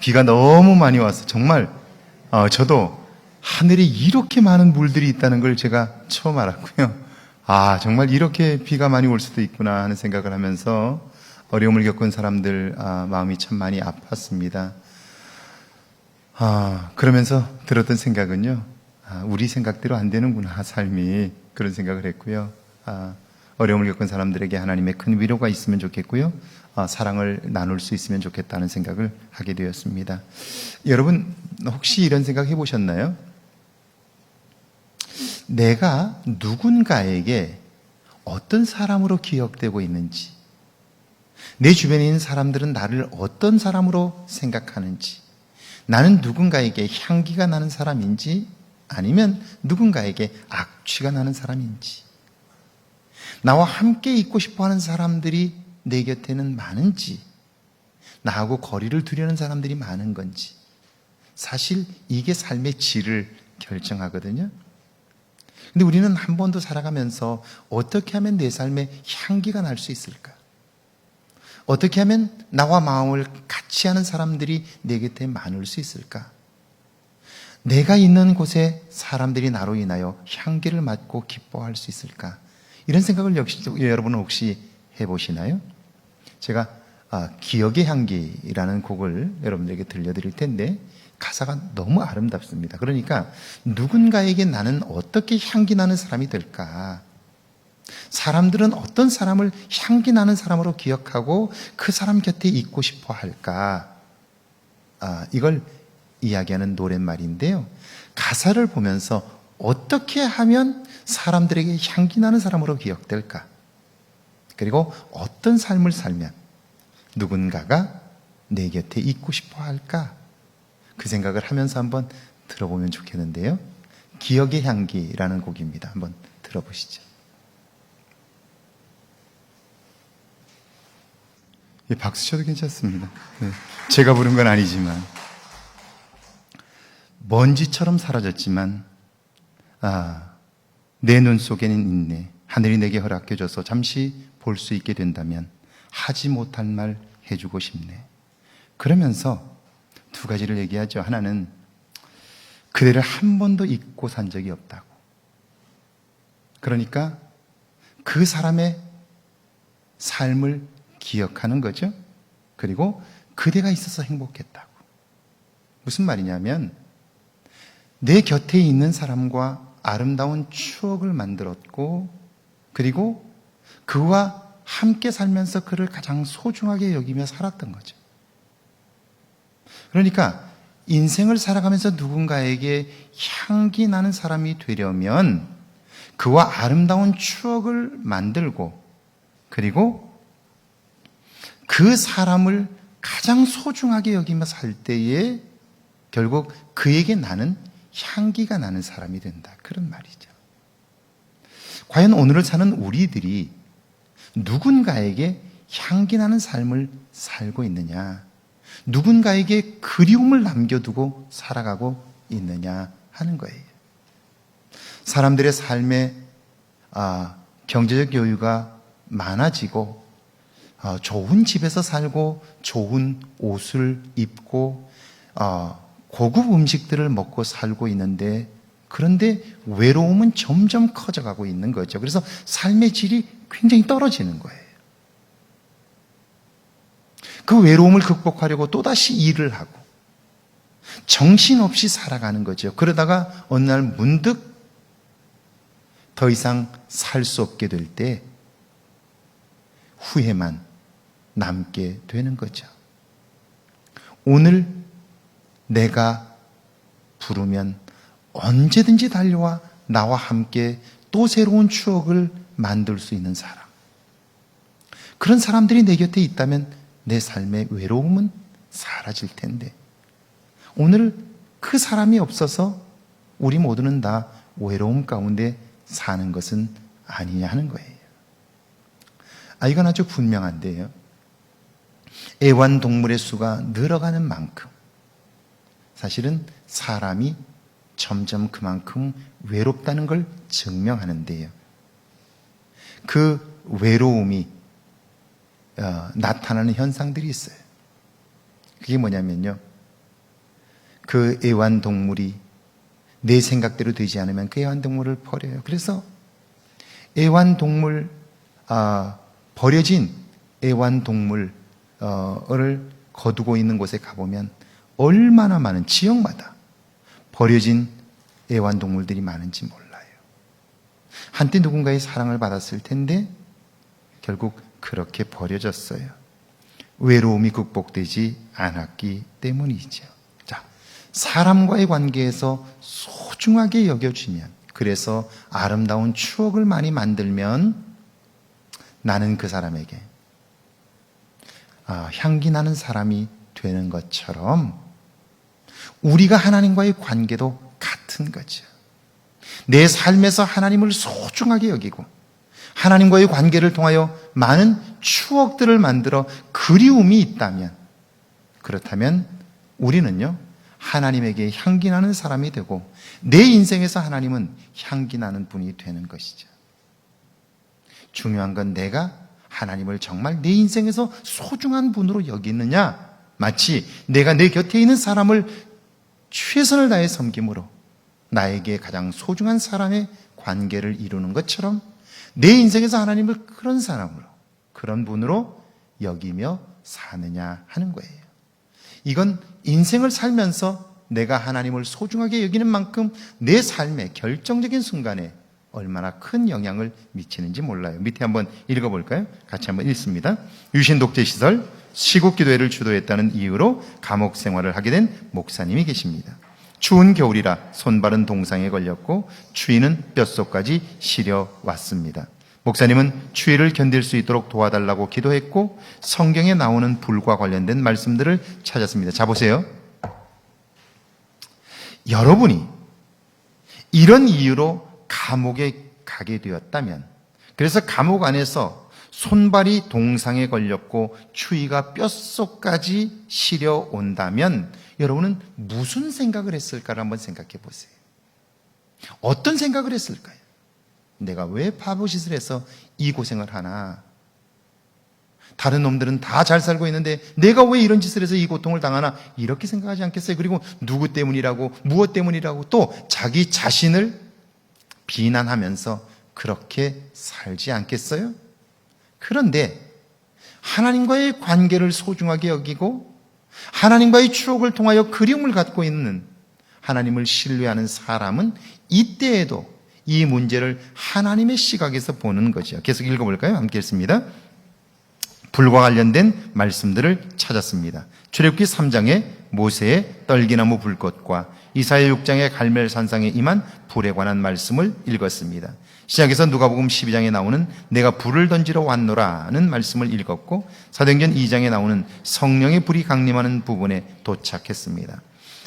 비가 너무 많이 와서 정말 저도 하늘에 이렇게 많은 물들이 있다는 걸 제가 처음 알았고요. 정말 이렇게 비가 많이 올 수도 있구나 하는 생각을 하면서 어려움을 겪은 사람들 마음이 참 많이 아팠습니다. 그러면서 들었던 생각은요, 우리 생각대로 안 되는구나 삶이, 그런 생각을 했고요. 어려움을 겪은 사람들에게 하나님의 큰 위로가 있으면 좋겠고요, 사랑을 나눌 수 있으면 좋겠다는 생각을 하게 되었습니다. 여러분 혹시 이런 생각 해보셨나요? 내가 누군가에게 어떤 사람으로 기억되고 있는지, 내 주변에 있는 사람들은 나를 어떤 사람으로 생각하는지, 나는 누군가에게 향기가 나는 사람인지 아니면 누군가에게 악취가 나는 사람인지, 나와 함께 있고 싶어하는 사람들이 내 곁에는 많은지, 나하고 거리를 두려는 사람들이 많은 건지, 사실 이게 삶의 질을 결정하거든요. 근데 우리는 한 번도 살아가면서 어떻게 하면 내 삶에 향기가 날 수 있을까? 어떻게 하면 나와 마음을 같이 하는 사람들이 내 곁에 많을 수 있을까? 내가 있는 곳에 사람들이 나로 인하여 향기를 맡고 기뻐할 수 있을까? 이런 생각을 역시 여러분은 혹시 해보시나요? 제가 기억의 향기라는 곡을 여러분들에게 들려드릴 텐데 가사가 너무 아름답습니다. 그러니까 누군가에게 나는 어떻게 향기 나는 사람이 될까? 사람들은 어떤 사람을 향기 나는 사람으로 기억하고 그 사람 곁에 있고 싶어 할까? 이걸 이야기하는 노랫말인데요. 가사를 보면서 어떻게 하면 사람들에게 향기 나는 사람으로 기억될까? 그리고 어떤 삶을 살면 누군가가 내 곁에 있고 싶어 할까? 그 생각을 하면서 한번 들어보면 좋겠는데요. 기억의 향기라는 곡입니다. 한번 들어보시죠. 박수 쳐도 괜찮습니다. 네, 제가 부른 건 아니지만. 먼지처럼 사라졌지만 내 눈 속에는 있네. 하늘이 내게 허락해줘서 잠시 볼 수 있게 된다면 하지 못할 말 해주고 싶네. 그러면서 두 가지를 얘기하죠. 하나는 그대를 한 번도 잊고 산 적이 없다고. 그러니까 그 사람의 삶을 기억하는 거죠. 그리고 그대가 있어서 행복했다고. 무슨 말이냐면 내 곁에 있는 사람과 아름다운 추억을 만들었고, 그리고 그와 함께 살면서 그를 가장 소중하게 여기며 살았던 거죠. 그러니까 인생을 살아가면서 누군가에게 향기 나는 사람이 되려면 그와 아름다운 추억을 만들고, 그리고 그 사람을 가장 소중하게 여기며 살 때에 결국 그에게 나는 향기가 나는 사람이 된다. 그런 말이죠. 과연 오늘을 사는 우리들이 누군가에게 향기 나는 삶을 살고 있느냐, 누군가에게 그리움을 남겨두고 살아가고 있느냐 하는 거예요. 사람들의 삶에 경제적 여유가 많아지고 좋은 집에서 살고 좋은 옷을 입고 고급 음식들을 먹고 살고 있는데, 그런데 외로움은 점점 커져가고 있는 거죠. 그래서 삶의 질이 굉장히 떨어지는 거예요. 그 외로움을 극복하려고 또다시 일을 하고 정신없이 살아가는 거죠. 그러다가 어느 날 문득 더 이상 살 수 없게 될 때 후회만 남게 되는 거죠. 오늘 내가 부르면 언제든지 달려와 나와 함께 또 새로운 추억을 만들 수 있는 사람, 그런 사람들이 내 곁에 있다면 내 삶의 외로움은 사라질 텐데, 오늘 그 사람이 없어서 우리 모두는 다 외로움 가운데 사는 것은 아니냐 하는 거예요. 이건 아주 분명한데요, 애완동물의 수가 늘어가는 만큼 사실은 사람이 점점 그만큼 외롭다는 걸 증명하는데요, 그 외로움이 나타나는 현상들이 있어요. 그게 뭐냐면요, 그 애완동물이 내 생각대로 되지 않으면 그 애완동물을 버려요. 그래서 버려진 애완동물을 거두고 있는 곳에 가보면 얼마나 많은 지역마다 버려진 애완동물들이 많은지 몰라요. 한때 누군가의 사랑을 받았을 텐데 결국 그렇게 버려졌어요. 외로움이 극복되지 않았기 때문이죠. 자, 사람과의 관계에서 소중하게 여겨주면, 그래서 아름다운 추억을 많이 만들면 나는 그 사람에게 향기 나는 사람이 되는 것처럼 우리가 하나님과의 관계도 같은 거죠. 내 삶에서 하나님을 소중하게 여기고 하나님과의 관계를 통하여 많은 추억들을 만들어 그리움이 있다면, 그렇다면 우리는요, 하나님에게 향기 나는 사람이 되고 내 인생에서 하나님은 향기 나는 분이 되는 것이죠. 중요한 건 내가 하나님을 정말 내 인생에서 소중한 분으로 여기느냐, 마치 내가 내 곁에 있는 사람을 최선을 다해 섬김으로 나에게 가장 소중한 사람의 관계를 이루는 것처럼 내 인생에서 하나님을 그런 사람으로, 그런 분으로 여기며 사느냐 하는 거예요. 이건 인생을 살면서 내가 하나님을 소중하게 여기는 만큼 내 삶의 결정적인 순간에 얼마나 큰 영향을 미치는지 몰라요. 밑에 한번 읽어볼까요? 같이 한번 읽습니다. 유신 독재 시절 시국 기도회를 주도했다는 이유로 감옥 생활을 하게 된 목사님이 계십니다. 추운 겨울이라 손발은 동상에 걸렸고 추위는 뼛속까지 시려왔습니다. 목사님은 추위를 견딜 수 있도록 도와달라고 기도했고 성경에 나오는 불과 관련된 말씀들을 찾았습니다. 자, 보세요. 여러분이 이런 이유로 감옥에 가게 되었다면, 그래서 감옥 안에서 손발이 동상에 걸렸고 추위가 뼛속까지 시려온다면 여러분은 무슨 생각을 했을까를 한번 생각해 보세요. 어떤 생각을 했을까요? 내가 왜 바보짓을 해서 이 고생을 하나? 다른 놈들은 다 잘 살고 있는데 내가 왜 이런 짓을 해서 이 고통을 당하나? 이렇게 생각하지 않겠어요? 그리고 누구 때문이라고, 무엇 때문이라고 또 자기 자신을 비난하면서 그렇게 살지 않겠어요? 그런데 하나님과의 관계를 소중하게 여기고 하나님과의 추억을 통하여 그리움을 갖고 있는, 하나님을 신뢰하는 사람은 이때에도 이 문제를 하나님의 시각에서 보는 거죠. 계속 읽어볼까요? 함께 읽습니다. 불과 관련된 말씀들을 찾았습니다. 출애굽기 3장에 모세의 떨기나무 불꽃과 이사야 6장의 갈멜산상에 임한 불에 관한 말씀을 읽었습니다. 시작해서 누가복음 12장에 나오는 내가 불을 던지러 왔노라는 말씀을 읽었고 사도행전 2장에 나오는 성령의 불이 강림하는 부분에 도착했습니다.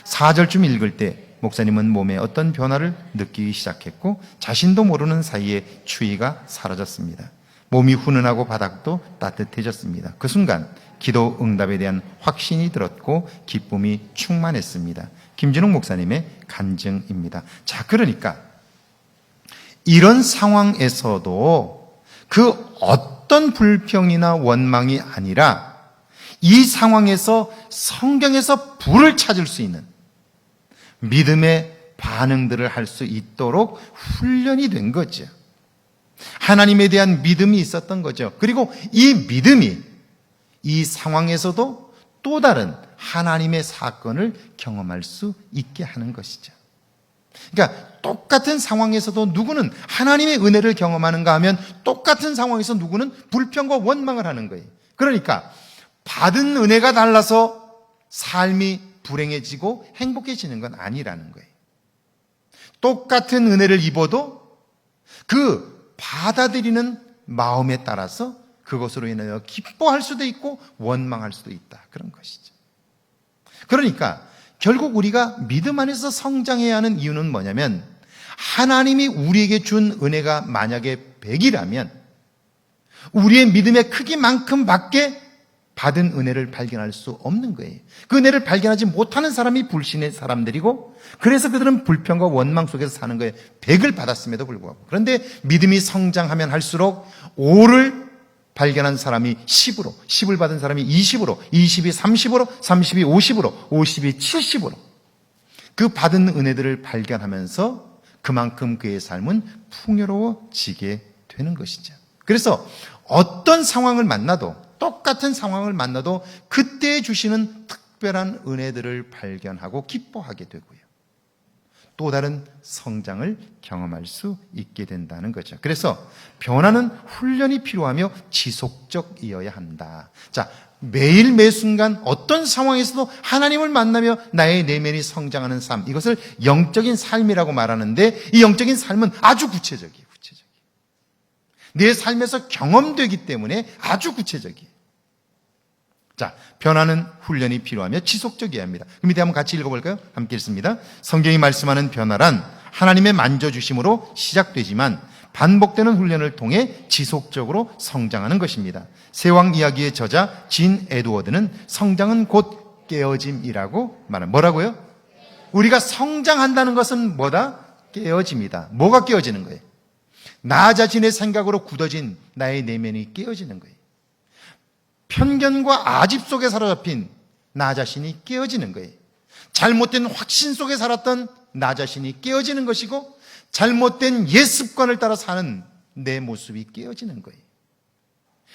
4절쯤 읽을 때 목사님은 몸에 어떤 변화를 느끼기 시작했고 자신도 모르는 사이에 추위가 사라졌습니다. 몸이 훈훈하고 바닥도 따뜻해졌습니다. 그 순간 기도 응답에 대한 확신이 들었고 기쁨이 충만했습니다. 김진욱 목사님의 간증입니다. 자, 그러니까 이런 상황에서도 그 어떤 불평이나 원망이 아니라 이 상황에서 성경에서 불을 찾을 수 있는 믿음의 반응들을 할 수 있도록 훈련이 된 거죠. 하나님에 대한 믿음이 있었던 거죠. 그리고 이 믿음이 이 상황에서도 또 다른 하나님의 사건을 경험할 수 있게 하는 것이죠. 그러니까 똑같은 상황에서도 누구는 하나님의 은혜를 경험하는가 하면 똑같은 상황에서 누구는 불평과 원망을 하는 거예요. 그러니까 받은 은혜가 달라서 삶이 불행해지고 행복해지는 건 아니라는 거예요. 똑같은 은혜를 입어도 그 받아들이는 마음에 따라서 그것으로 인하여 기뻐할 수도 있고 원망할 수도 있다. 그런 것이죠. 그러니까 결국 우리가 믿음 안에서 성장해야 하는 이유는 뭐냐면 하나님이 우리에게 준 은혜가 만약에 100이라면 우리의 믿음의 크기만큼밖에 받은 은혜를 발견할 수 없는 거예요. 그 은혜를 발견하지 못하는 사람이 불신의 사람들이고 그래서 그들은 불평과 원망 속에서 사는 거예요. 100을 받았음에도 불구하고. 그런데 믿음이 성장하면 할수록 5를 발견한 사람이 10으로, 10을 받은 사람이 20으로, 20이 30으로, 30이 50으로, 50이 70으로 그 받은 은혜들을 발견하면서 그만큼 그의 삶은 풍요로워지게 되는 것이죠. 그래서 어떤 상황을 만나도, 똑같은 상황을 만나도 그때 주시는 특별한 은혜들을 발견하고 기뻐하게 되고요. 또 다른 성장을 경험할 수 있게 된다는 거죠. 그래서 변화는 훈련이 필요하며 지속적이어야 한다. 자, 매일 매 순간 어떤 상황에서도 하나님을 만나며 나의 내면이 성장하는 삶, 이것을 영적인 삶이라고 말하는데, 이 영적인 삶은 아주 구체적이에요. 내 삶에서 경험되기 때문에 아주 구체적이에요. 자, 변화는 훈련이 필요하며 지속적이어야 합니다. 그 밑에 한번 같이 읽어볼까요? 함께 읽습니다. 성경이 말씀하는 변화란 하나님의 만져주심으로 시작되지만 반복되는 훈련을 통해 지속적으로 성장하는 것입니다. 세왕 이야기의 저자 진 에드워드는 성장은 곧 깨어짐이라고 말합니다. 뭐라고요? 우리가 성장한다는 것은 뭐다? 깨어집니다. 뭐가 깨어지는 거예요? 나 자신의 생각으로 굳어진 나의 내면이 깨어지는 거예요. 편견과 아집 속에 사로잡힌 나 자신이 깨어지는 거예요. 잘못된 확신 속에 살았던 나 자신이 깨어지는 것이고, 잘못된 옛 습관을 따라 사는 내 모습이 깨어지는 거예요.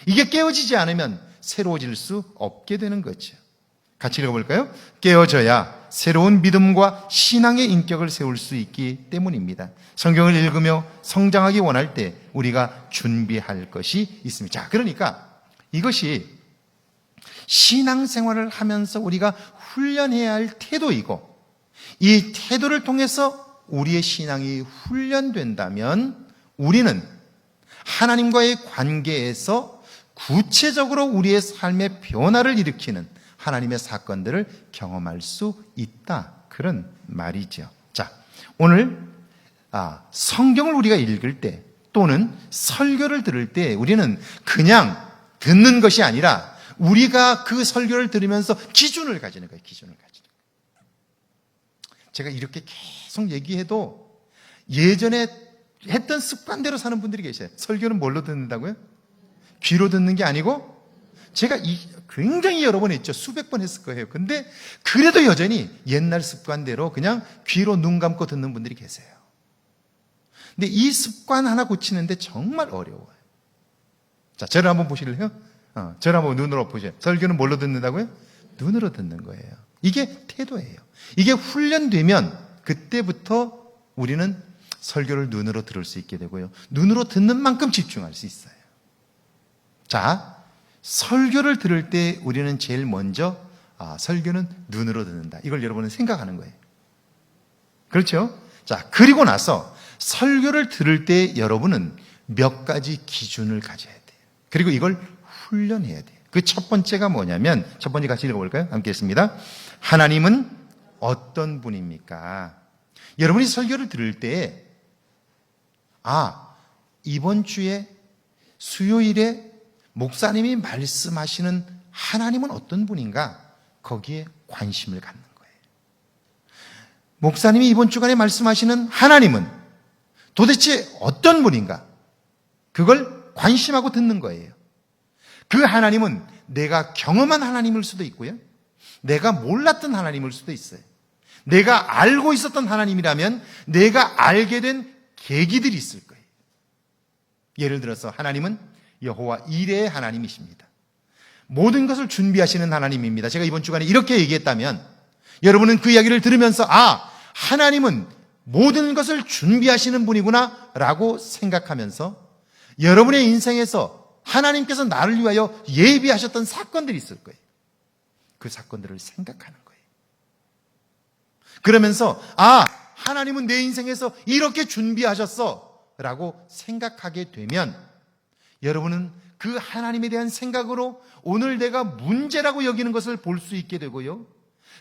이게 깨어지지 않으면 새로워질 수 없게 되는 거죠. 같이 읽어볼까요? 깨어져야 새로운 믿음과 신앙의 인격을 세울 수 있기 때문입니다. 성경을 읽으며 성장하기 원할 때 우리가 준비할 것이 있습니다. 자, 그러니까 이것이 신앙생활을 하면서 우리가 훈련해야 할 태도이고, 이 태도를 통해서 우리의 신앙이 훈련된다면 우리는 하나님과의 관계에서 구체적으로 우리의 삶의 변화를 일으키는 하나님의 사건들을 경험할 수 있다, 그런 말이죠. 자, 오늘 성경을 우리가 읽을 때 또는 설교를 들을 때 우리는 그냥 듣는 것이 아니라 우리가 그 설교를 들으면서 기준을 가지는 거예요. 기준을 가지는 거예요. 제가 이렇게 계속 얘기해도 예전에 했던 습관대로 사는 분들이 계셔요. 설교는 뭘로 듣는다고요? 귀로 듣는 게 아니고, 제가 굉장히 여러 번 했죠. 수백 번 했을 거예요. 근데 그래도 여전히 옛날 습관대로 그냥 귀로 눈 감고 듣는 분들이 계세요. 근데 이 습관 하나 고치는데 정말 어려워요. 자, 저를 한번 보실래요? 저를 한번 눈으로 보세요. 설교는 뭘로 듣는다고요? 눈으로 듣는 거예요. 이게 태도예요. 이게 훈련되면 그때부터 우리는 설교를 눈으로 들을 수 있게 되고요. 눈으로 듣는 만큼 집중할 수 있어요. 자, 설교를 들을 때 우리는 제일 먼저 설교는 눈으로 듣는다, 이걸 여러분은 생각하는 거예요. 그렇죠? 자, 그리고 나서 설교를 들을 때 여러분은 몇 가지 기준을 가져야 돼요. 그리고 이걸 훈련해야 돼요. 그 첫 번째가 뭐냐면, 첫 번째 같이 읽어볼까요? 함께 했습니다. 하나님은 어떤 분입니까? 여러분이 설교를 들을 때 이번 주에 수요일에 목사님이 말씀하시는 하나님은 어떤 분인가? 거기에 관심을 갖는 거예요. 목사님이 이번 주간에 말씀하시는 하나님은 도대체 어떤 분인가? 그걸 관심하고 듣는 거예요. 그 하나님은 내가 경험한 하나님일 수도 있고요, 내가 몰랐던 하나님일 수도 있어요. 내가 알고 있었던 하나님이라면 내가 알게 된 계기들이 있을 거예요. 예를 들어서 하나님은 여호와 이레의 하나님이십니다. 모든 것을 준비하시는 하나님입니다. 제가 이번 주간에 이렇게 얘기했다면 여러분은 그 이야기를 들으면서 하나님은 모든 것을 준비하시는 분이구나 라고 생각하면서 여러분의 인생에서 하나님께서 나를 위하여 예비하셨던 사건들이 있을 거예요. 그 사건들을 생각하는 거예요. 그러면서 하나님은 내 인생에서 이렇게 준비하셨어 라고 생각하게 되면 여러분은 그 하나님에 대한 생각으로 오늘 내가 문제라고 여기는 것을 볼 수 있게 되고요,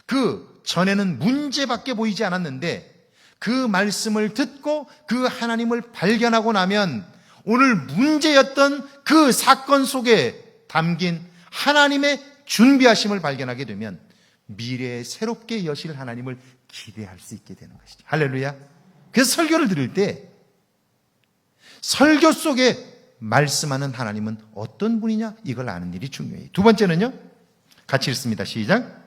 그 전에는 문제밖에 보이지 않았는데 그 말씀을 듣고 그 하나님을 발견하고 나면 오늘 문제였던 그 사건 속에 담긴 하나님의 준비하심을 발견하게 되면 미래에 새롭게 여실 하나님을 기대할 수 있게 되는 것이죠. 할렐루야. 그래서 설교를 들을 때 설교 속에 말씀하는 하나님은 어떤 분이냐, 이걸 아는 일이 중요해요. 두 번째는요, 같이 읽습니다. 시작.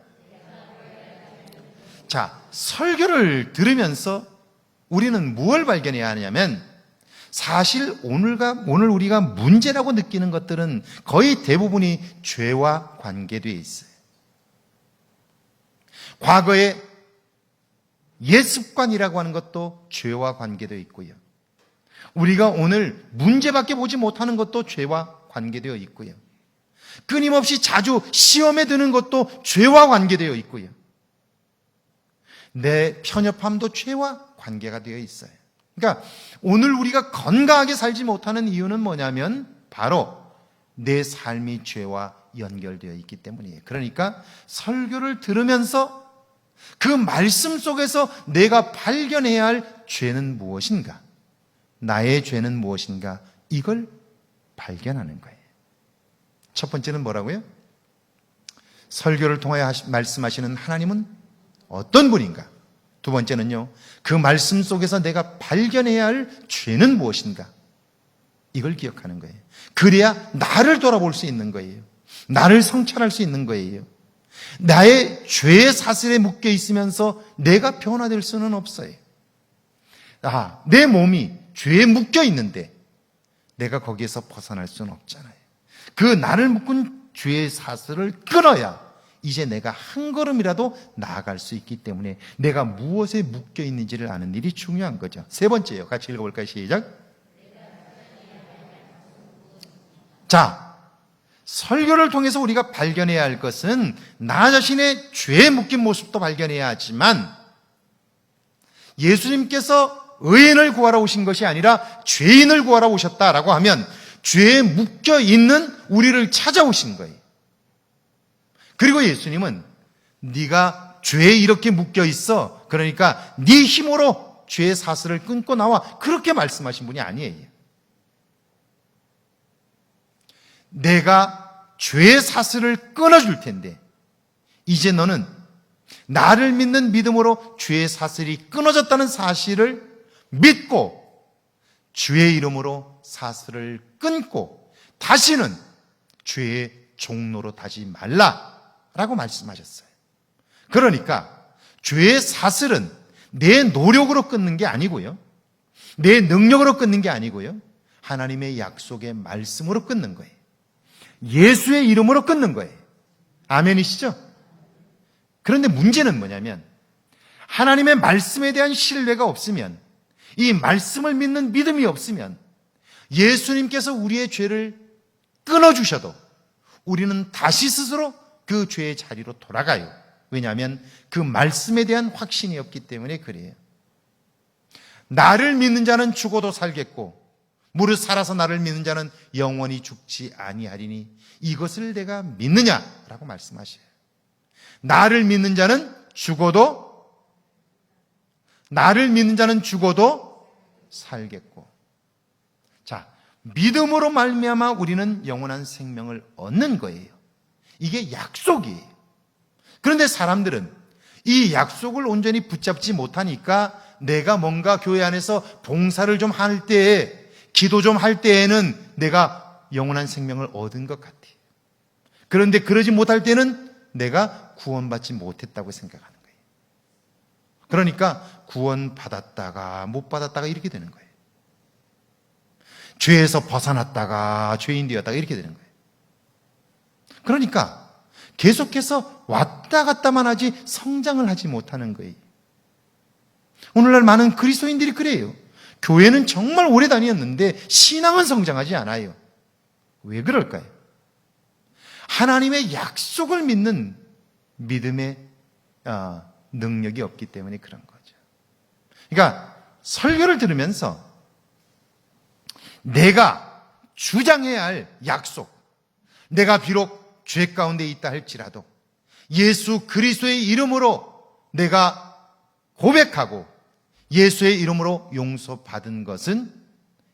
자, 설교를 들으면서 우리는 무엇을 발견해야 하냐면 사실 오늘 우리가 문제라고 느끼는 것들은 거의 대부분이 죄와 관계되어 있어요. 과거의 옛 습관이라고 하는 것도 죄와 관계되어 있고요. 우리가 오늘 문제밖에 보지 못하는 것도 죄와 관계되어 있고요. 끊임없이 자주 시험에 드는 것도 죄와 관계되어 있고요. 내 편협함도 죄와 관계가 되어 있어요. 그러니까 오늘 우리가 건강하게 살지 못하는 이유는 뭐냐면 바로 내 삶이 죄와 연결되어 있기 때문이에요. 그러니까 설교를 들으면서 그 말씀 속에서 내가 발견해야 할 죄는 무엇인가? 나의 죄는 무엇인가? 이걸 발견하는 거예요. 첫 번째는 뭐라고요? 설교를 통하여 말씀하시는 하나님은 어떤 분인가? 두 번째는요, 그 말씀 속에서 내가 발견해야 할 죄는 무엇인가? 이걸 기억하는 거예요. 그래야 나를 돌아볼 수 있는 거예요. 나를 성찰할 수 있는 거예요. 나의 죄의 사슬에 묶여 있으면서 내가 변화될 수는 없어요. 내 몸이 죄에 묶여 있는데 내가 거기에서 벗어날 수는 없잖아요. 그 나를 묶은 죄의 사슬을 끊어야 이제 내가 한 걸음이라도 나아갈 수 있기 때문에 내가 무엇에 묶여 있는지를 아는 일이 중요한 거죠. 세 번째요. 같이 읽어볼까요? 시작. 자, 설교를 통해서 우리가 발견해야 할 것은 나 자신의 죄에 묶인 모습도 발견해야 하지만 예수님께서 의인을 구하러 오신 것이 아니라 죄인을 구하러 오셨다라고 하면 죄에 묶여 있는 우리를 찾아오신 거예요. 그리고 예수님은 네가 죄에 이렇게 묶여 있어. 그러니까 네 힘으로 죄의 사슬을 끊고 나와. 그렇게 말씀하신 분이 아니에요. 내가 죄의 사슬을 끊어줄 텐데 이제 너는 나를 믿는 믿음으로 죄의 사슬이 끊어졌다는 사실을 믿고 주의 이름으로 사슬을 끊고 다시는 죄의 종로로 타지 말라라고 말씀하셨어요. 그러니까 죄의 사슬은 내 노력으로 끊는 게 아니고요. 내 능력으로 끊는 게 아니고요. 하나님의 약속의 말씀으로 끊는 거예요. 예수의 이름으로 끊는 거예요. 아멘이시죠? 그런데 문제는 뭐냐면 하나님의 말씀에 대한 신뢰가 없으면, 이 말씀을 믿는 믿음이 없으면 예수님께서 우리의 죄를 끊어주셔도 우리는 다시 스스로 그 죄의 자리로 돌아가요. 왜냐하면 그 말씀에 대한 확신이 없기 때문에 그래요. 나를 믿는 자는 죽어도 살겠고 무릇 살아서 나를 믿는 자는 영원히 죽지 아니하리니 이것을 내가 믿느냐라고 말씀하셔요. 나를 믿는 자는 죽어도 살겠고. 자, 믿음으로 말미암아 우리는 영원한 생명을 얻는 거예요. 이게 약속이에요. 그런데 사람들은 이 약속을 온전히 붙잡지 못하니까 내가 뭔가 교회 안에서 봉사를 좀 할 때에, 기도 좀 할 때에는 내가 영원한 생명을 얻은 것 같아요. 그런데 그러지 못할 때는 내가 구원받지 못했다고 생각하는 거예요. 그러니까 구원받았다가 못 받았다가 이렇게 되는 거예요. 죄에서 벗어났다가 죄인 되었다가 이렇게 되는 거예요. 그러니까 계속해서 왔다 갔다만 하지 성장을 하지 못하는 거예요. 오늘날 많은 그리스도인들이 그래요. 교회는 정말 오래 다녔는데 신앙은 성장하지 않아요. 왜 그럴까요? 하나님의 약속을 믿는 믿음의 능력이 없기 때문에 그런 거죠. 그러니까 설교를 들으면서 내가 주장해야 할 약속, 내가 비록 죄 가운데 있다 할지라도 예수 그리스도의 이름으로 내가 고백하고 예수의 이름으로 용서받은 것은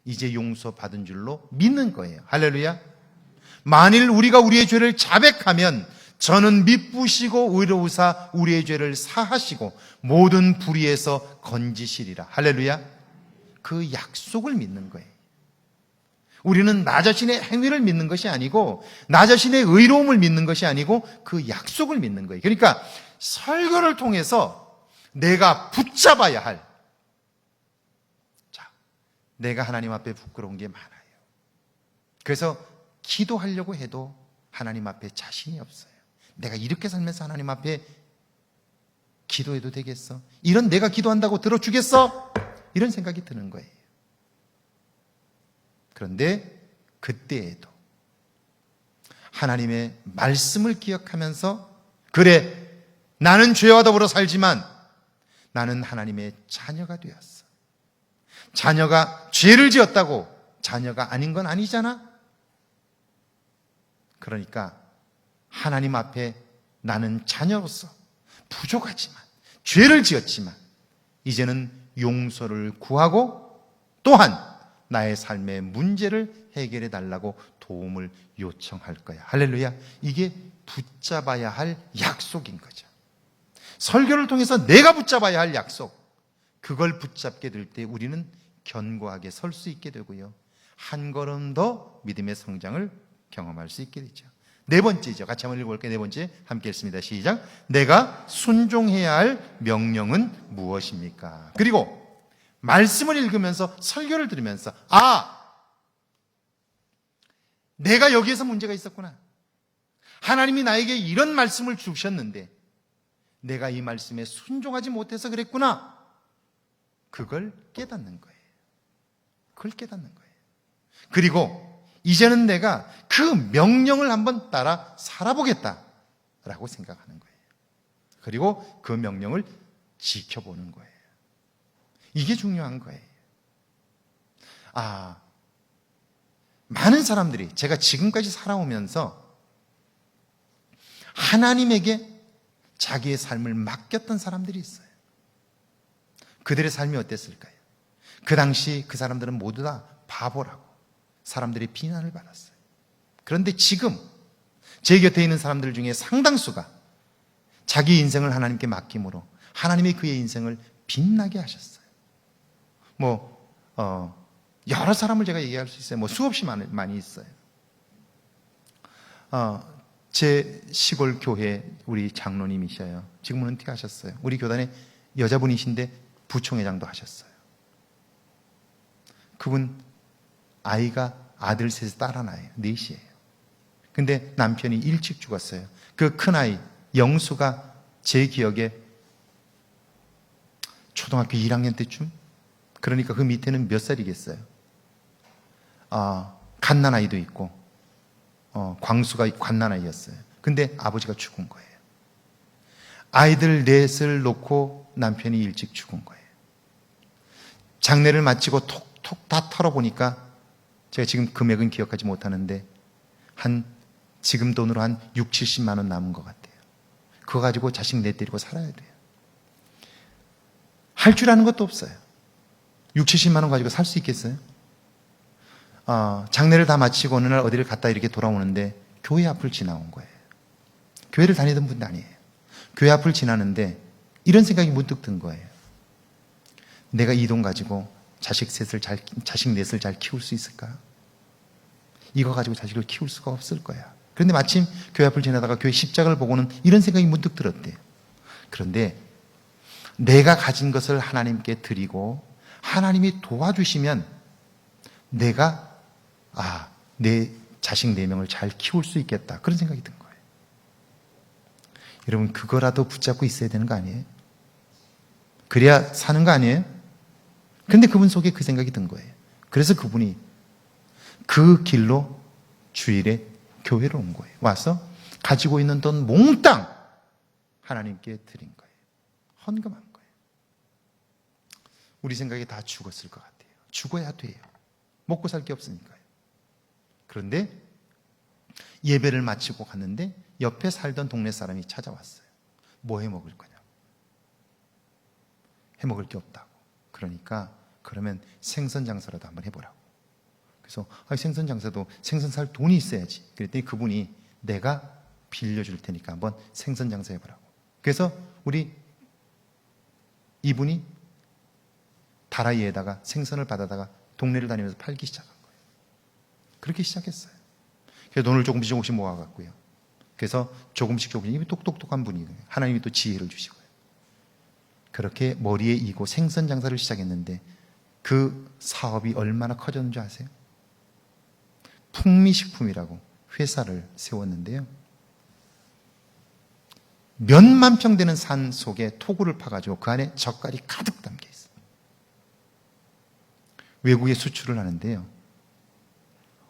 이제 용서받은 줄로 믿는 거예요. 할렐루야. 만일 우리가 우리의 죄를 자백하면 저는 미쁘시고 의로우사 우리의 죄를 사하시고 모든 불의에서 건지시리라. 할렐루야. 그 약속을 믿는 거예요. 우리는 나 자신의 행위를 믿는 것이 아니고 나 자신의 의로움을 믿는 것이 아니고 그 약속을 믿는 거예요. 그러니까 설교를 통해서 내가 붙잡아야 할, 자, 내가 하나님 앞에 부끄러운 게 많아요. 그래서 기도하려고 해도 하나님 앞에 자신이 없어요. 내가 이렇게 살면서 하나님 앞에 기도해도 되겠어? 이런 내가 기도한다고 들어주겠어? 이런 생각이 드는 거예요. 그런데 그때에도 하나님의 말씀을 기억하면서, 그래, 나는 죄와 더불어 살지만 나는 하나님의 자녀가 되었어. 자녀가 죄를 지었다고 자녀가 아닌 건 아니잖아. 그러니까 하나님 앞에 나는 자녀로서 부족하지만, 죄를 지었지만 이제는 용서를 구하고 또한 나의 삶의 문제를 해결해 달라고 도움을 요청할 거야. 할렐루야. 이게 붙잡아야 할 약속인 거죠. 설교를 통해서 내가 붙잡아야 할 약속, 그걸 붙잡게 될 때 우리는 견고하게 설 수 있게 되고요, 한 걸음 더 믿음의 성장을 경험할 수 있게 되죠. 네 번째죠. 같이 한번 읽어볼게요. 네 번째 함께 읽습니다. 시작. 내가 순종해야 할 명령은 무엇입니까? 그리고 말씀을 읽으면서, 설교를 들으면서, 내가 여기에서 문제가 있었구나. 하나님이 나에게 이런 말씀을 주셨는데 내가 이 말씀에 순종하지 못해서 그랬구나. 그걸 깨닫는 거예요. 그걸 깨닫는 거예요. 그리고 이제는 내가 그 명령을 한번 따라 살아보겠다라고 생각하는 거예요. 그리고 그 명령을 지켜보는 거예요. 이게 중요한 거예요. 많은 사람들이, 제가 지금까지 살아오면서 하나님에게 자기의 삶을 맡겼던 사람들이 있어요. 그들의 삶이 어땠을까요? 그 당시 그 사람들은 모두 다 바보라고 사람들이 비난을 받았어요. 그런데 지금 제 곁에 있는 사람들 중에 상당수가 자기 인생을 하나님께 맡김으로 하나님이 그의 인생을 빛나게 하셨어요. 여러 사람을 제가 얘기할 수 있어요. 수없이 많이 있어요. 제 시골 교회 우리 장로님이셔요. 지금은 은퇴하셨어요. 우리 교단에 여자분이신데 부총회장도 하셨어요. 그분 아이가 아들 셋에 딸 하나예요. 넷이에요. 근데 남편이 일찍 죽었어요. 그 큰아이 영수가 제 기억에 초등학교 1학년 때쯤? 그러니까 그 밑에는 몇 살이겠어요? 갓난아이도 있고, 광수가 갓난아이였어요. 근데 아버지가 죽은 거예요. 아이들 넷을 놓고 남편이 일찍 죽은 거예요. 장례를 마치고 톡톡 다 털어보니까, 제가 지금 금액은 기억하지 못하는데 지금 돈으로 한 6, 70만 원 남은 것 같아요. 그거 가지고 자식 넷 데리고 살아야 돼요. 할 줄 아는 것도 없어요. 6, 70만 원 가지고 살 수 있겠어요? 장례를 다 마치고 어느 날 어디를 갔다 이렇게 돌아오는데 교회 앞을 지나온 거예요. 교회를 다니던 분도 아니에요. 교회 앞을 지나는데 이런 생각이 문득 든 거예요. 내가 이 돈 가지고 자식 넷을 잘 키울 수 있을까? 이거 가지고 자식을 키울 수가 없을 거야. 그런데 마침 교회 앞을 지나다가 교회 십자가를 보고는 이런 생각이 문득 들었대요. 그런데 내가 가진 것을 하나님께 드리고 하나님이 도와주시면 내가 내 자식 4명을 잘 키울 수 있겠다, 그런 생각이 든 거예요. 여러분, 그거라도 붙잡고 있어야 되는 거 아니에요? 그래야 사는 거 아니에요? 근데 그분 속에 그 생각이 든 거예요. 그래서 그분이 그 길로 주일에 교회로 온 거예요. 와서 가지고 있는 돈 몽땅 하나님께 드린 거예요. 헌금한 거예요. 우리 생각에 다 죽었을 것 같아요. 죽어야 돼요. 먹고 살 게 없으니까요. 그런데 예배를 마치고 갔는데 옆에 살던 동네 사람이 찾아왔어요. 뭐 해 먹을 거냐? 해 먹을 게 없다고. 그러니까 그러면 생선 장사라도 한번 해보라고. 그래서 생선 장사도 생선 살 돈이 있어야지. 그랬더니 그분이 내가 빌려줄 테니까 한번 생선 장사 해보라고. 그래서 이분이 다라이에다가 생선을 받아다가 동네를 다니면서 팔기 시작한 거예요. 그렇게 시작했어요. 그래서 돈을 조금씩 모아갔고요. 그래서 조금씩 이미 똑똑똑한 분이에요. 하나님이 또 지혜를 주시고요. 그렇게 머리에 이고 생선 장사를 시작했는데 그 사업이 얼마나 커졌는지 아세요? 풍미식품이라고 회사를 세웠는데요. 몇만 평 되는 산 속에 토구를 파가지고 그 안에 젓갈이 가득 담겨 있어요. 외국에 수출을 하는데요.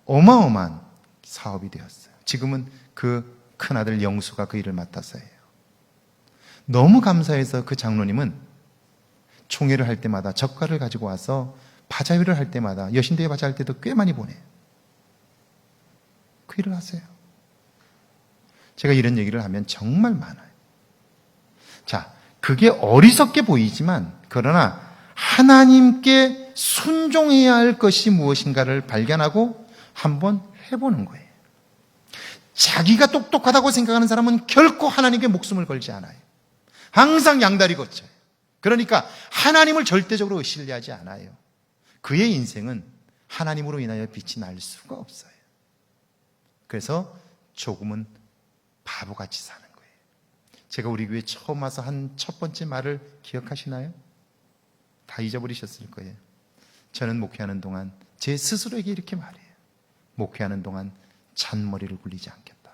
어마어마한 사업이 되었어요. 지금은 그 큰아들 영수가 그 일을 맡아서 해요. 너무 감사해서 그 장로님은 총회를 할 때마다 젓갈을 가지고 와서 바자회를 할 때마다 여신대회 바자 할 때도 꽤 많이 보내요. 그 일을 하세요. 제가 이런 얘기를 하면 정말 많아요. 자, 그게 어리석게 보이지만 그러나 하나님께 순종해야 할 것이 무엇인가를 발견하고 한번 해보는 거예요. 자기가 똑똑하다고 생각하는 사람은 결코 하나님께 목숨을 걸지 않아요. 항상 양다리 걷혀요. 그러니까 하나님을 절대적으로 신뢰하지 않아요. 그의 인생은 하나님으로 인하여 빛이 날 수가 없어요. 그래서 조금은 바보같이 사는 거예요. 제가 우리 교회 처음 와서 한 첫 번째 말을 기억하시나요? 다 잊어버리셨을 거예요. 저는 목회하는 동안 제 스스로에게 이렇게 말해요. 목회하는 동안 잔머리를 굴리지 않겠다.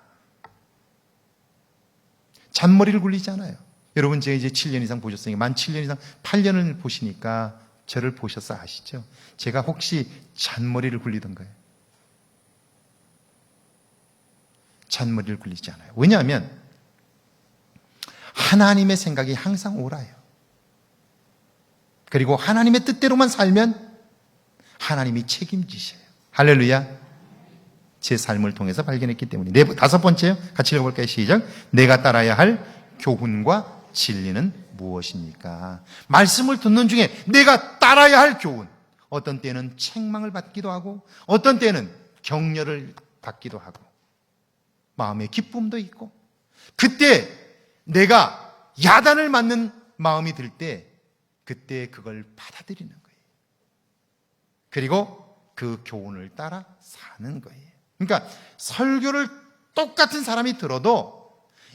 잔머리를 굴리지 않아요. 여러분 제가 이제 7년 이상 보셨으니까 만 7년 이상 8년을 보시니까 저를 보셔서 아시죠? 제가 혹시 잔머리를 굴리던가요? 잔머리를 굴리지 않아요. 왜냐하면 하나님의 생각이 항상 옳아요. 그리고 하나님의 뜻대로만 살면 하나님이 책임지셔요. 할렐루야. 제 삶을 통해서 발견했기 때문에. 다섯 번째요. 같이 읽어볼까요? 시작. 내가 따라야 할 교훈과 진리는 무엇입니까? 말씀을 듣는 중에 내가 따라야 할 교훈. 어떤 때는 책망을 받기도 하고 어떤 때는 격려를 받기도 하고 마음의 기쁨도 있고 그때 내가 야단을 맞는 마음이 들 때 그때 그걸 받아들이는 거예요. 그리고 그 교훈을 따라 사는 거예요. 그러니까 설교를 똑같은 사람이 들어도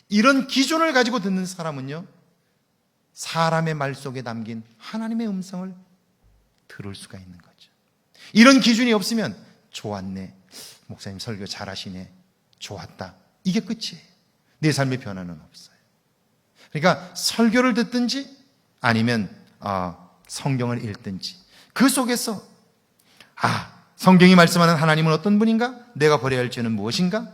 이런 기준을 가지고 듣는 사람은요, 사람의 말 속에 담긴 하나님의 음성을 들을 수가 있는 거죠. 이런 기준이 없으면 좋았네, 목사님 설교 잘하시네, 좋았다, 이게 끝이에요. 내 삶의 변화는 없어요. 그러니까 설교를 듣든지 아니면 성경을 읽든지 그 속에서 성경이 말씀하는 하나님은 어떤 분인가? 내가 버려야 할 죄는 무엇인가?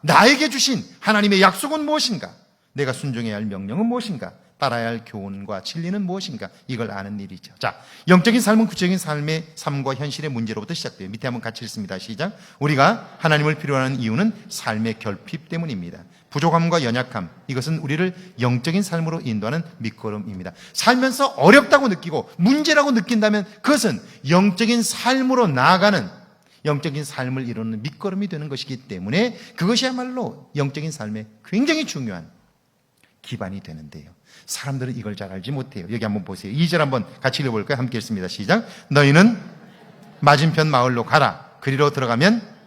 나에게 주신 하나님의 약속은 무엇인가? 내가 순종해야 할 명령은 무엇인가? 따라야 할 교훈과 진리는 무엇인가? 이걸 아는 일이죠. 자, 영적인 삶은 구체적인 삶의 삶과 현실의 문제로부터 시작돼요. 밑에 한번 같이 읽습니다. 시작. 우리가 하나님을 필요로 하는 이유는 삶의 결핍 때문입니다. 부족함과 연약함, 이것은 우리를 영적인 삶으로 인도하는 밑거름입니다. 살면서 어렵다고 느끼고 문제라고 느낀다면 그것은 영적인 삶으로 나아가는, 영적인 삶을 이루는 밑거름이 되는 것이기 때문에 그것이야말로 영적인 삶에 굉장히 중요한 기반이 되는데요. 사람들은 이걸 잘 알지 못해요. 여기 한번 보세요. 2절 한번 같이 읽어볼까요? 함께 읽습니다. 시작. 너희는 맞은편 마을로 가라. 그리로 들어가면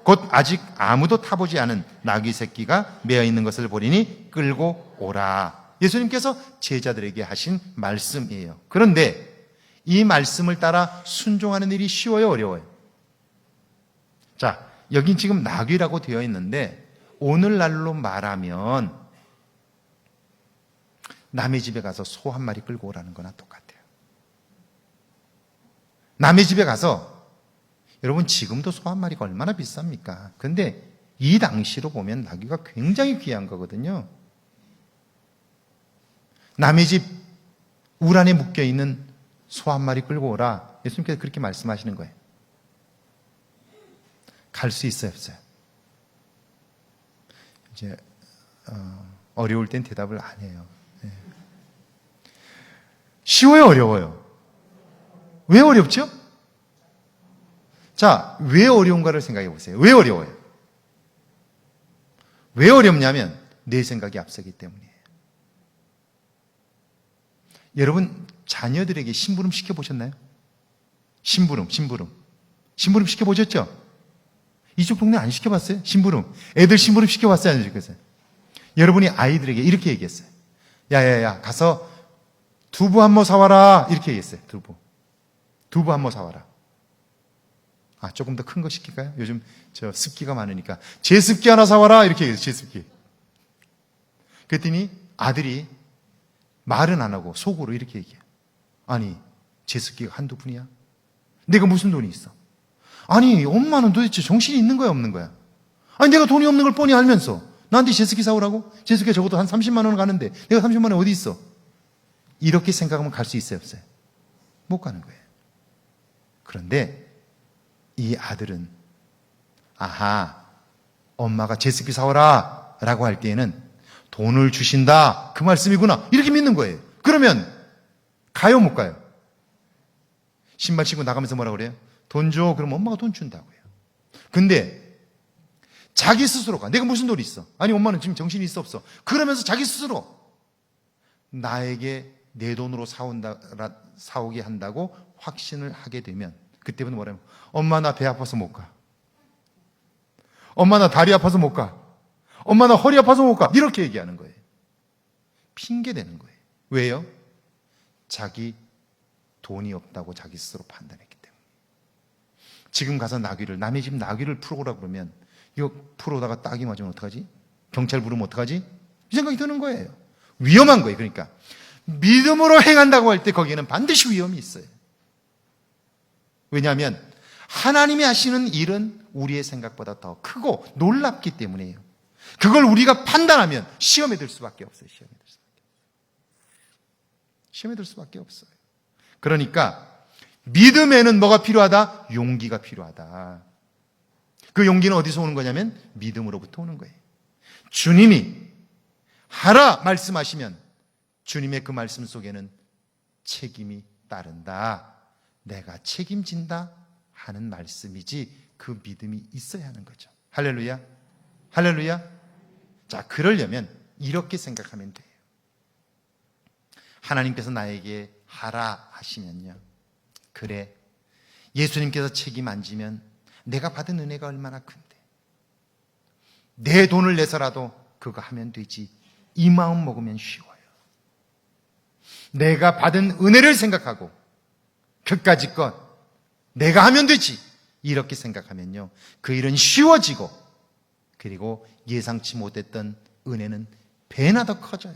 곧 아직 아무도 타보지 않은 나귀 새끼가 매어 있는 것을 보리니 끌고 오라. 예수님께서 제자들에게 하신 말씀이에요. 그런데 이 말씀을 따라 순종하는 일이 쉬워요, 어려워요? 자, 여긴 지금 나귀라고 되어 있는데 오늘날로 말하면 남의 집에 가서 소 한 마리 끌고 오라는 거나 똑같아요. 남의 집에 가서, 여러분 지금도 소 한 마리가 얼마나 비쌉니까? 근데 이 당시로 보면 나귀가 굉장히 귀한 거거든요. 남의 집 울 안에 묶여있는 소 한 마리 끌고 오라. 예수님께서 그렇게 말씀하시는 거예요. 갈 수 있어요, 없어요? 이제 어려울 땐 대답을 안 해요. 네. 쉬워요, 어려워요? 왜 어렵죠? 자, 왜 어려운가를 생각해 보세요. 왜 어려워요? 왜 어렵냐면 내 생각이 앞서기 때문이에요. 여러분 자녀들에게 심부름 시켜보셨나요? 심부름 시켜보셨죠? 이쪽 동네 안 시켜봤어요? 심부름. 애들 심부름 시켜봤어요? 안 시켰어요? 여러분이 아이들에게 이렇게 얘기했어요. 야야야, 가서 두부 한 모 사와라. 이렇게 얘기했어요. 두부 한 모 사와라. 조금 더 큰 거 시킬까요? 요즘 습기가 많으니까. 제습기 하나 사와라. 이렇게 얘기했어요. 제습기. 그랬더니 아들이 말은 안 하고 속으로 이렇게 얘기해요. 아니, 제습기가 한두 푼이야? 내가 무슨 돈이 있어? 아니, 엄마는 도대체 정신이 있는 거야, 없는 거야? 아니, 내가 돈이 없는 걸 뻔히 알면서 나한테 제습기 사오라고? 제습기가 적어도 한 30만 원 가는데 내가 30만 원 어디 있어? 이렇게 생각하면 갈 수 있어요, 없어요? 못 가는 거예요. 그런데 이 아들은 엄마가 제습기 사오라 라고 할 때에는 돈을 주신다, 그 말씀이구나, 이렇게 믿는 거예요. 그러면 가요, 못 가요? 신발 신고 나가면서 뭐라 그래요? 돈 줘. 그럼 엄마가 돈 준다고요. 근데 자기 스스로가 내가 무슨 돈이 있어? 아니, 엄마는 지금 정신이 있어, 없어? 그러면서 자기 스스로 나에게 내 돈으로 사오게 한다고 확신을 하게 되면 그때부터 뭐라면 엄마 나 배 아파서 못 가. 엄마 나 다리 아파서 못 가. 엄마 나 허리 아파서 못 가. 이렇게 얘기하는 거예요. 핑계 대는 거예요. 왜요? 자기 돈이 없다고 자기 스스로 판단했기 때문에. 지금 가서 남의 집 나귀를 풀어오라 그러면 이거 풀어오다가 딱이 맞으면 어떡하지? 경찰 부르면 어떡하지? 이 생각이 드는 거예요. 위험한 거예요. 그러니까 믿음으로 행한다고 할 때 거기에는 반드시 위험이 있어요. 왜냐하면 하나님이 하시는 일은 우리의 생각보다 더 크고 놀랍기 때문이에요. 그걸 우리가 판단하면 시험에 들 수밖에 없어요. 시험에 들 수밖에 없어요. 그러니까 믿음에는 뭐가 필요하다? 용기가 필요하다. 그 용기는 어디서 오는 거냐면 믿음으로부터 오는 거예요. 주님이 하라 말씀하시면 주님의 그 말씀 속에는 책임이 따른다. 내가 책임진다 하는 말씀이지 그 믿음이 있어야 하는 거죠. 할렐루야. 할렐루야. 자, 그러려면 이렇게 생각하면 돼요. 하나님께서 나에게 하라 하시면요, 그래, 예수님께서 책임 안 지면 내가 받은 은혜가 얼마나 큰데 내 돈을 내서라도 그거 하면 되지, 이 마음 먹으면 쉬워요. 내가 받은 은혜를 생각하고 그까짓 것 내가 하면 되지, 이렇게 생각하면요, 그 일은 쉬워지고 그리고 예상치 못했던 은혜는 배나 더 커져요.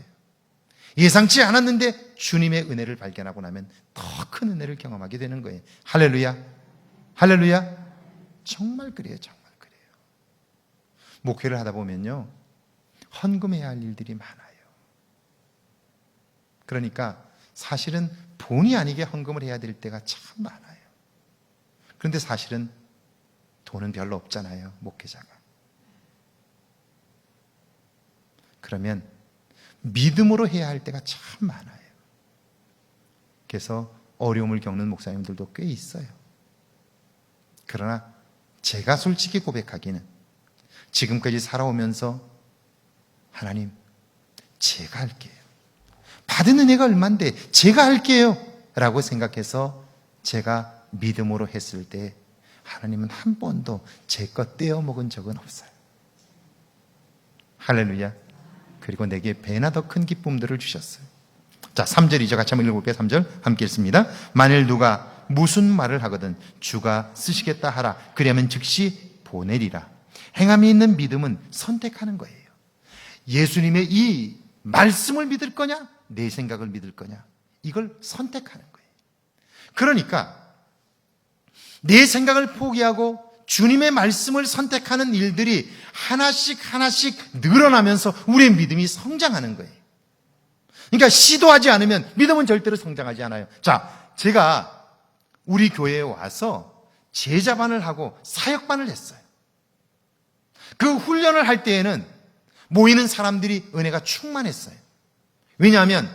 예상치 않았는데 주님의 은혜를 발견하고 나면 더 큰 은혜를 경험하게 되는 거예요. 할렐루야. 할렐루야. 정말 그래요. 정말 그래요. 목회를 하다 보면요, 헌금해야 할 일들이 많아요. 그러니까 사실은 본의 아니게 헌금을 해야 될 때가 참 많아요. 그런데 사실은 돈은 별로 없잖아요, 목회자가. 그러면 믿음으로 해야 할 때가 참 많아요. 그래서 어려움을 겪는 목사님들도 꽤 있어요. 그러나 제가 솔직히 고백하기는 지금까지 살아오면서 하나님, 제가 할게요. 받은 은혜가 얼만데 제가 할게요 라고 생각해서 제가 믿음으로 했을 때 하나님은 한 번도 제 것 떼어먹은 적은 없어요. 할렐루야. 그리고 내게 배나 더 큰 기쁨들을 주셨어요. 자, 3절이죠. 같이 한번 읽어볼게요. 3절 함께 읽습니다. 만일 누가 무슨 말을 하거든 주가 쓰시겠다 하라. 그리하면 즉시 보내리라. 행함이 있는 믿음은 선택하는 거예요. 예수님의 이 말씀을 믿을 거냐, 내 생각을 믿을 거냐, 이걸 선택하는 거예요. 그러니까 내 생각을 포기하고 주님의 말씀을 선택하는 일들이 하나씩 늘어나면서 우리의 믿음이 성장하는 거예요. 그러니까 시도하지 않으면 믿음은 절대로 성장하지 않아요. 자, 제가 우리 교회에 와서 제자반을 하고 사역반을 했어요. 그 훈련을 할 때에는 모이는 사람들이 은혜가 충만했어요. 왜냐하면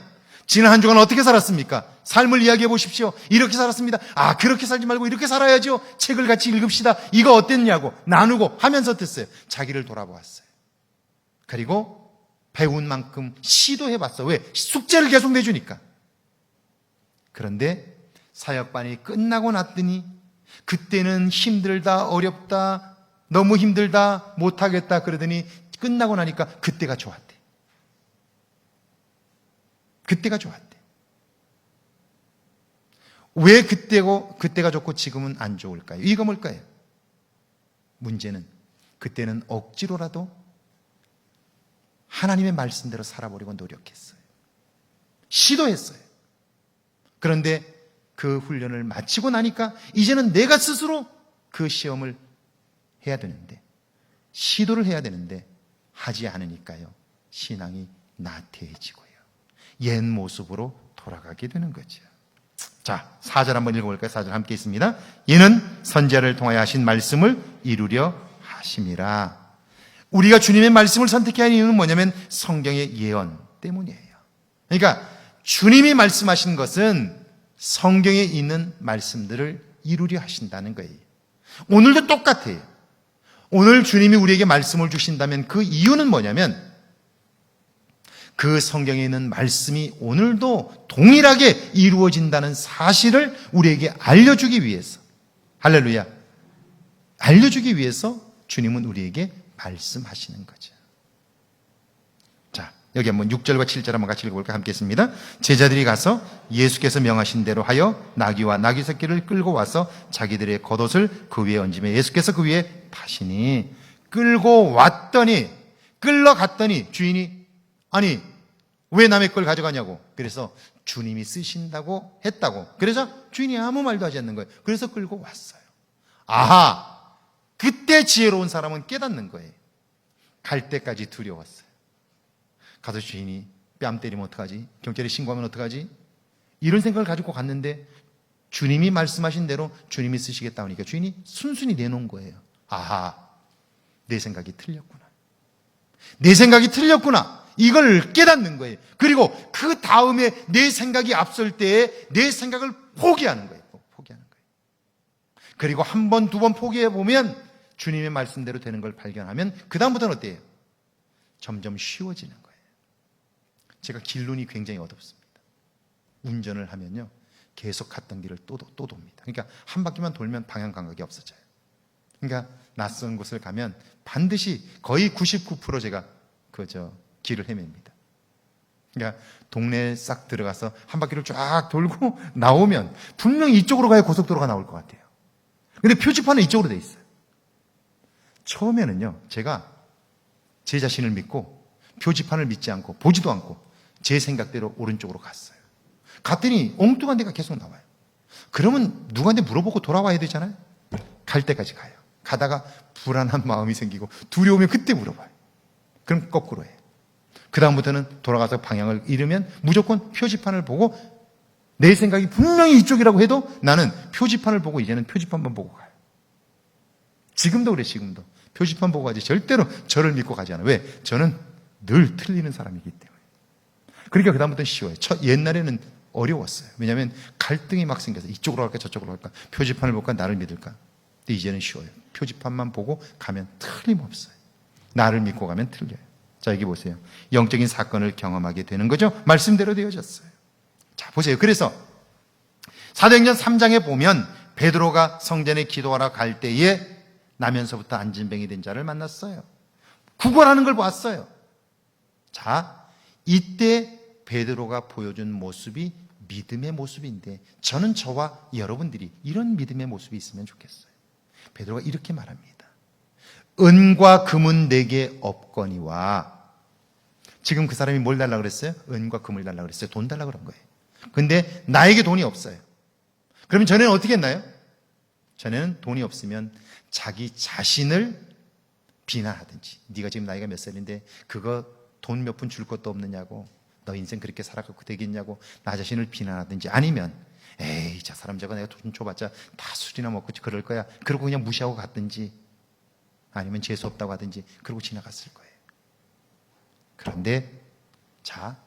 지난 한 주간 어떻게 살았습니까? 삶을 이야기해 보십시오. 이렇게 살았습니다. 그렇게 살지 말고 이렇게 살아야죠. 책을 같이 읽읍시다. 이거 어땠냐고 나누고 하면서 듣어요. 자기를 돌아보았어요. 그리고 배운 만큼 시도해봤어. 왜? 숙제를 계속 내주니까. 그런데 사역반이 끝나고 났더니 그때는 힘들다, 어렵다, 너무 힘들다, 못하겠다 그러더니 끝나고 나니까 그때가 좋았대. 그때가 좋았대. 왜 그때가 좋고 지금은 안 좋을까요? 이거 뭘까요? 문제는 그때는 억지로라도 하나님의 말씀대로 살아보려고 노력했어요. 시도했어요. 그런데 그 훈련을 마치고 나니까 이제는 내가 스스로 그 시험을 해야 되는데, 시도를 해야 되는데 하지 않으니까요, 신앙이 나태해지고요, 옛 모습으로 돌아가게 되는 거죠. 자, 4절 한번 읽어볼까요? 4절 함께 있습니다. 이는 선지자를 통하여 하신 말씀을 이루려 하심이라. 우리가 주님의 말씀을 선택해야 하는 이유는 뭐냐면 성경의 예언 때문이에요. 그러니까 주님이 말씀하신 것은 성경에 있는 말씀들을 이루려 하신다는 거예요. 오늘도 똑같아요. 오늘 주님이 우리에게 말씀을 주신다면 그 이유는 뭐냐면 그 성경에 있는 말씀이 오늘도 동일하게 이루어진다는 사실을 우리에게 알려주기 위해서, 할렐루야, 알려주기 위해서 주님은 우리에게 말씀하시는 거죠. 자, 여기 한번 6절과 7절 한번 같이 읽어볼까? 함께 했습니다. 제자들이 가서 예수께서 명하신 대로 하여 나귀와 나귀 새끼를 끌고 와서 자기들의 겉옷을 그 위에 얹으며 예수께서 그 위에 타시니, 끌고 왔더니, 끌러갔더니 주인이 아니 왜 남의 걸 가져가냐고. 그래서 주님이 쓰신다고 했다고. 그래서 주인이 아무 말도 하지 않는 거예요. 그래서 끌고 왔어요. 아하, 그때 지혜로운 사람은 깨닫는 거예요. 갈 때까지 두려웠어요. 가서 주인이 뺨 때리면 어떡하지? 경찰에 신고하면 어떡하지? 이런 생각을 가지고 갔는데 주님이 말씀하신 대로 주님이 쓰시겠다 하니까 주인이 순순히 내놓은 거예요. 아하, 내 생각이 틀렸구나. 내 생각이 틀렸구나. 이걸 깨닫는 거예요. 그리고 그 다음에 내 생각이 앞설 때에 내 생각을 포기하는 거예요. 포기하는 거예요. 그리고 한 번, 두 번 포기해 보면 주님의 말씀대로 되는 걸 발견하면 그 다음부터는 어때요? 점점 쉬워지는 거예요. 제가 길눈이 굉장히 어둡습니다. 운전을 하면요, 계속 갔던 길을 또 돕니다. 그러니까 한 바퀴만 돌면 방향 감각이 없어져요. 그러니까 낯선 곳을 가면 반드시 거의 99% 제가 길을 헤맵니다. 그러니까 동네에 싹 들어가서 한 바퀴를 쫙 돌고 나오면 분명히 이쪽으로 가야 고속도로가 나올 것 같아요. 근데 표지판은 이쪽으로 돼 있어요. 처음에는요, 제가 제 자신을 믿고 표지판을 믿지 않고 보지도 않고 제 생각대로 오른쪽으로 갔어요. 갔더니 엉뚱한 데가 계속 나와요. 그러면 누구한테 물어보고 돌아와야 되잖아요. 갈 때까지 가요. 가다가 불안한 마음이 생기고 두려우면 그때 물어봐요. 그럼 거꾸로 해요. 그 다음부터는 돌아가서 방향을 잃으면 무조건 표지판을 보고, 내 생각이 분명히 이쪽이라고 해도 나는 표지판을 보고 이제는 표지판만 보고 가요. 지금도 그래. 지금도 표지판 보고 가지 절대로 저를 믿고 가지 않아요. 왜? 저는 늘 틀리는 사람이기 때문에. 그러니까 그 다음부터는 쉬워요. 옛날에는 어려웠어요. 왜냐하면 갈등이 막 생겨서 이쪽으로 갈까 저쪽으로 갈까, 표지판을 볼까 나를 믿을까. 근데 이제는 쉬워요. 표지판만 보고 가면 틀림없어요. 나를 믿고 가면 틀려요. 자, 여기 보세요. 영적인 사건을 경험하게 되는 거죠. 말씀대로 되어졌어요. 자, 보세요. 그래서 사도행전 3장에 보면 베드로가 성전에 기도하러 갈 때에 나면서부터 안진뱅이 된 자를 만났어요. 구걸하는 걸 보았어요. 자, 이때 베드로가 보여준 모습이 믿음의 모습인데, 저는 저와 여러분들이 이런 믿음의 모습이 있으면 좋겠어요. 베드로가 이렇게 말합니다. 은과 금은 내게 없거니와. 지금 그 사람이 뭘 달라고 그랬어요? 은과 금을 달라고 그랬어요. 돈 달라고 그런 거예요. 근데 나에게 돈이 없어요. 그러면 전에는 어떻게 했나요? 전에는 돈이 없으면 자기 자신을 비난하든지, 네가 지금 나이가 몇 살인데 그거 돈 몇 푼 줄 것도 없느냐고, 너 인생 그렇게 살아가고 되겠냐고 나 자신을 비난하든지, 아니면 에이 저 사람 저거 내가 돈 줘봤자 다 술이나 먹고 그럴 거야, 그러고 그냥 무시하고 갔든지, 아니면 재수 없다고 하든지 그러고 지나갔을 거예요. 그런데 자,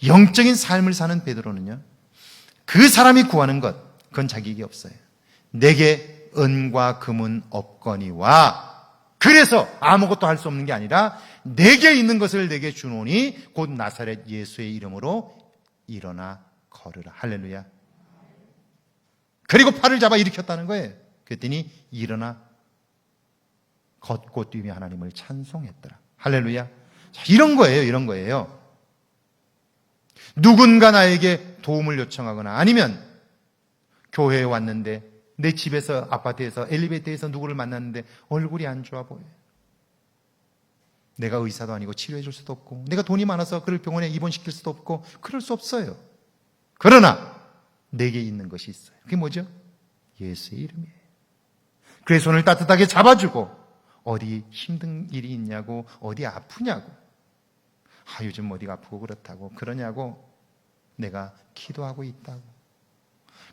영적인 삶을 사는 베드로는요, 그 사람이 구하는 것, 그건 자기에게 없어요. 내게 은과 금은 없거니와, 그래서 아무것도 할 수 없는 게 아니라 내게 있는 것을 내게 주노니 곧 나사렛 예수의 이름으로 일어나 걸으라. 할렐루야. 그리고 팔을 잡아 일으켰다는 거예요. 그랬더니 일어나 걷고 뛰며 하나님을 찬송했더라. 할렐루야. 자, 이런 거예요. 이런 거예요. 누군가 나에게 도움을 요청하거나 아니면 교회에 왔는데 내 집에서 아파트에서 엘리베이터에서 누구를 만났는데 얼굴이 안 좋아 보여요. 내가 의사도 아니고 치료해 줄 수도 없고 내가 돈이 많아서 그를 병원에 입원시킬 수도 없고 그럴 수 없어요. 그러나 내게 있는 것이 있어요. 그게 뭐죠? 예수의 이름이에요. 그의 손을 따뜻하게 잡아주고 어디 힘든 일이 있냐고 어디 아프냐고 요즘 어디가 아프고 그렇다고 그러냐고 내가 기도하고 있다고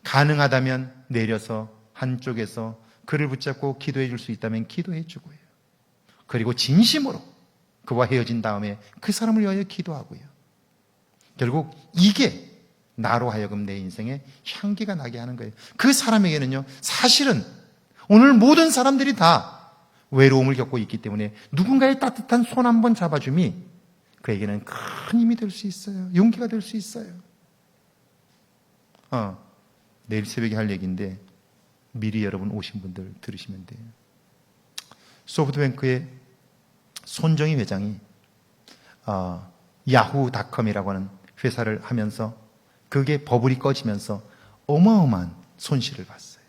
가능하다면 내려서 한쪽에서 그를 붙잡고 기도해 줄 수 있다면 기도해 주고요. 그리고 진심으로 그와 헤어진 다음에 그 사람을 위하여 기도하고요. 결국 이게 나로 하여금 내 인생에 향기가 나게 하는 거예요. 그 사람에게는요, 사실은 오늘 모든 사람들이 다 외로움을 겪고 있기 때문에 누군가의 따뜻한 손 한번 잡아줌이 그에게는 큰 힘이 될 수 있어요. 용기가 될 수 있어요. 내일 새벽에 할 얘기인데 미리 여러분 오신 분들 들으시면 돼요. 소프트뱅크의 손정희 회장이 야후닷컴이라고 하는 회사를 하면서 그게 버블이 꺼지면서 어마어마한 손실을 봤어요.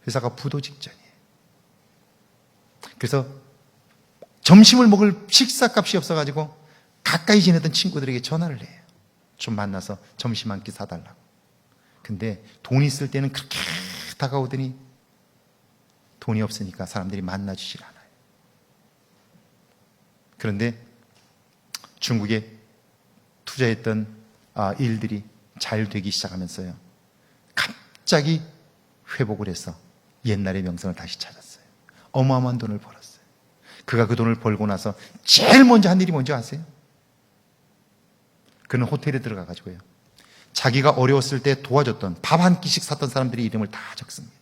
회사가 부도 직전이에요. 그래서 점심을 먹을 식사값이 없어가지고 가까이 지내던 친구들에게 전화를 해요. 좀 만나서 점심 한 끼 사달라고. 근데 돈이 있을 때는 그렇게 다가오더니 돈이 없으니까 사람들이 만나주질 않아요. 그런데 중국에 투자했던 일들이 잘 되기 시작하면서요, 갑자기 회복을 해서 옛날의 명성을 다시 찾았어요. 어마어마한 돈을 벌었어요. 그가 그 돈을 벌고 나서 제일 먼저 한 일이 뭔지 아세요? 그는 호텔에 들어가가지고요, 자기가 어려웠을 때 도와줬던 밥 한 끼씩 샀던 사람들의 이름을 다 적습니다.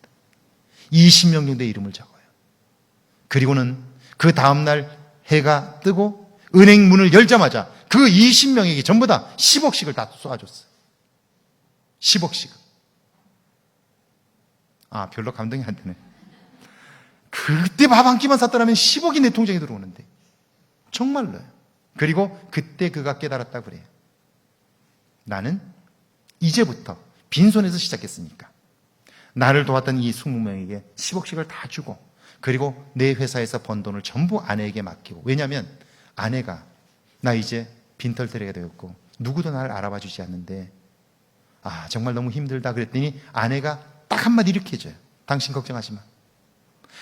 20명 정도의 이름을 적어요. 그리고는 그 다음날 해가 뜨고 은행 문을 열자마자 그 20명에게 전부 다 10억씩을 다 쏘아줬어요. 10억씩. 별로 감동이 안 되네. 그때 밥 한 끼만 샀더라면 10억이 내 통장에 들어오는데. 정말로요. 그리고 그때 그가 깨달았다고 그래요. 나는 이제부터 빈손에서 시작했으니까 나를 도왔던 이 20명에게 10억씩을 다 주고, 그리고 내 회사에서 번 돈을 전부 아내에게 맡기고. 왜냐하면 아내가 나 이제 빈털터리가 되었고 누구도 나를 알아봐 주지 않는데 정말 너무 힘들다 그랬더니 아내가 딱 한마디 이렇게 해줘요. 당신 걱정하지 마.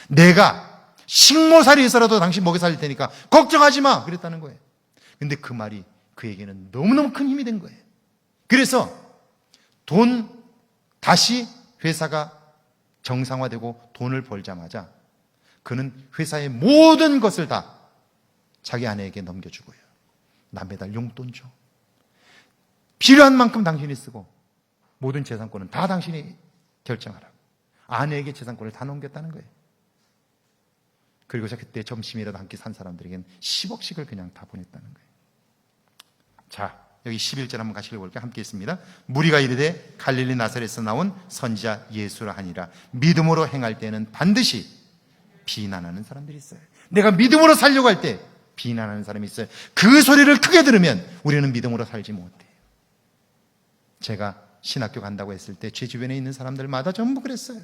내가 식모살이에서라도 당신 먹여 살릴 테니까 걱정하지 마. 그랬다는 거예요. 근데 그 말이 그에게는 너무너무 큰 힘이 된 거예요. 그래서 다시 회사가 정상화되고 돈을 벌자마자 그는 회사의 모든 것을 다 자기 아내에게 넘겨주고요. 나 매달 용돈 줘. 필요한 만큼 당신이 쓰고 모든 재산권은 다 당신이 결정하라고. 아내에게 재산권을 다 넘겼다는 거예요. 그리고 그때 점심이라도 한 끼 산 사람들에게는 10억씩을 그냥 다 보냈다는 거예요. 자, 여기 11절 한번 같이 읽어볼게요. 함께 있습니다. 무리가 이르되 갈릴리 나사렛에서 나온 선지자 예수라 하니라. 믿음으로 행할 때는 반드시 비난하는 사람들이 있어요. 내가 믿음으로 살려고 할 때 비난하는 사람이 있어요. 그 소리를 크게 들으면 우리는 믿음으로 살지 못해요. 제가 신학교 간다고 했을 때 제 주변에 있는 사람들마다 전부 그랬어요.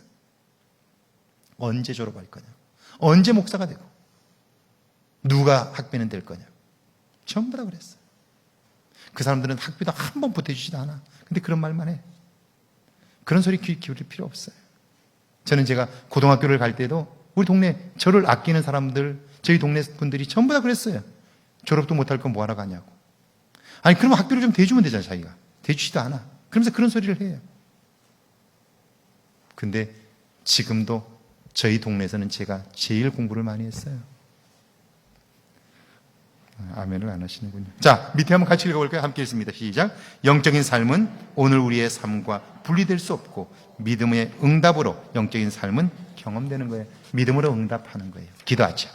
언제 졸업할 거냐, 언제 목사가 되고 누가 학비는 될 거냐, 전부 다 그랬어요. 그 사람들은 학비도 한 번 보태주지도 않아. 근데 그런 말만 해. 그런 소리 귀 기울일 필요 없어요. 저는 제가 고등학교를 갈 때도 우리 동네 저를 아끼는 사람들, 저희 동네 분들이 전부 다 그랬어요. 졸업도 못할 건 뭐하러 가냐고. 그러면 학비를 좀 대주면 되잖아. 자기가 대주지도 않아. 그러면서 그런 소리를 해요. 근데 지금도 저희 동네에서는 제가 제일 공부를 많이 했어요. 아멘을 안 하시는군요. 자, 밑에 한번 같이 읽어볼까요? 함께 읽습니다. 시작. 영적인 삶은 오늘 우리의 삶과 분리될 수 없고 믿음의 응답으로 영적인 삶은 경험되는 거예요. 믿음으로 응답하는 거예요. 기도하죠.